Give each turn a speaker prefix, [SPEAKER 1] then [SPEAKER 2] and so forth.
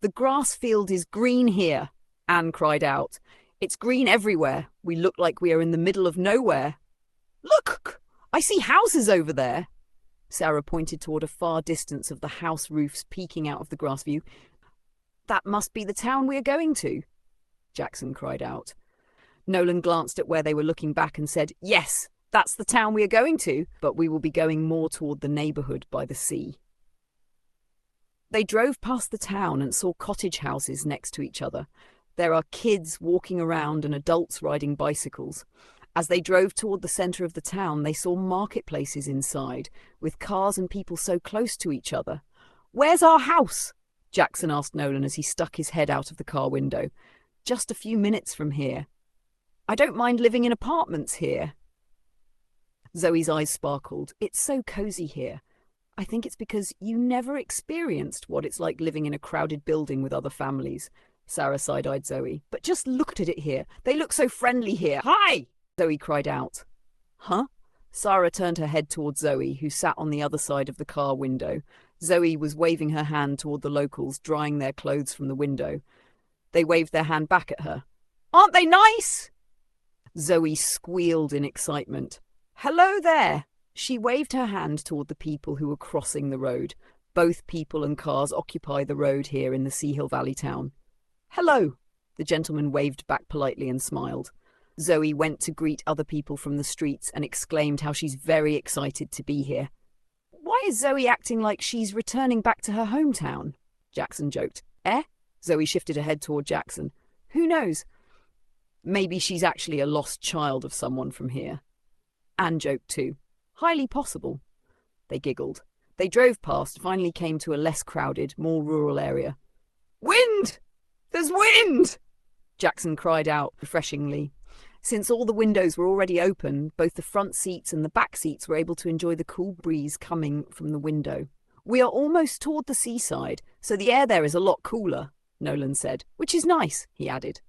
[SPEAKER 1] The grass field is green here, Anne cried out. It's green everywhere. We look like we are in the middle of nowhere. Look! I see houses over there. Sarah pointed toward a far distance of the house roofs peeking out of the grass view. That must be the town we are going to, Jackson cried out. Nolan glanced at where they were looking back and said, Yes, that's the town we are going to, but we will be going more toward the neighborhood by the sea. They drove past the town and saw cottage houses next to each other. There are kids walking around and adults riding bicycles. As they drove toward the center of the town, they saw marketplaces inside, with cars and people so close to each other. Where's our house? Jackson asked Nolan as he stuck his head out of the car window. Just a few minutes from here. I don't mind living in apartments here. Zoe's eyes sparkled. It's so cozy here. I think it's because you never experienced what it's like living in a crowded building with other families. Sarah side-eyed Zoe. But just looked at it here. They look so friendly here. Hi! Zoe cried out. Huh? Sarah turned her head toward Zoe, who sat on the other side of the car window. Zoe was waving her hand toward the locals, drying their clothes from the window. They waved their hand back at her. Aren't they nice? Zoe squealed in excitement. Hello there! She waved her hand toward the people who were crossing the road. Both people and cars occupy the road here in the Seahill Valley town. Hello! The gentleman waved back politely and smiled. Zoe went to greet other people from the streets and exclaimed how she's very excited to be here. Why is Zoe acting like she's returning back to her hometown? Jackson joked. Eh? Zoe shifted her head toward Jackson. Who knows? Maybe she's actually a lost child of someone from here. Anne joked too. Highly possible. They giggled. They drove past, finally came to a less crowded, more rural area. Wind! There's wind! Jackson cried out refreshingly. Since all the windows were already open, both the front seats and the back seats were able to enjoy the cool breeze coming from the window. We are almost toward the seaside, so the air there is a lot cooler, Nolan said. Which is nice, he added.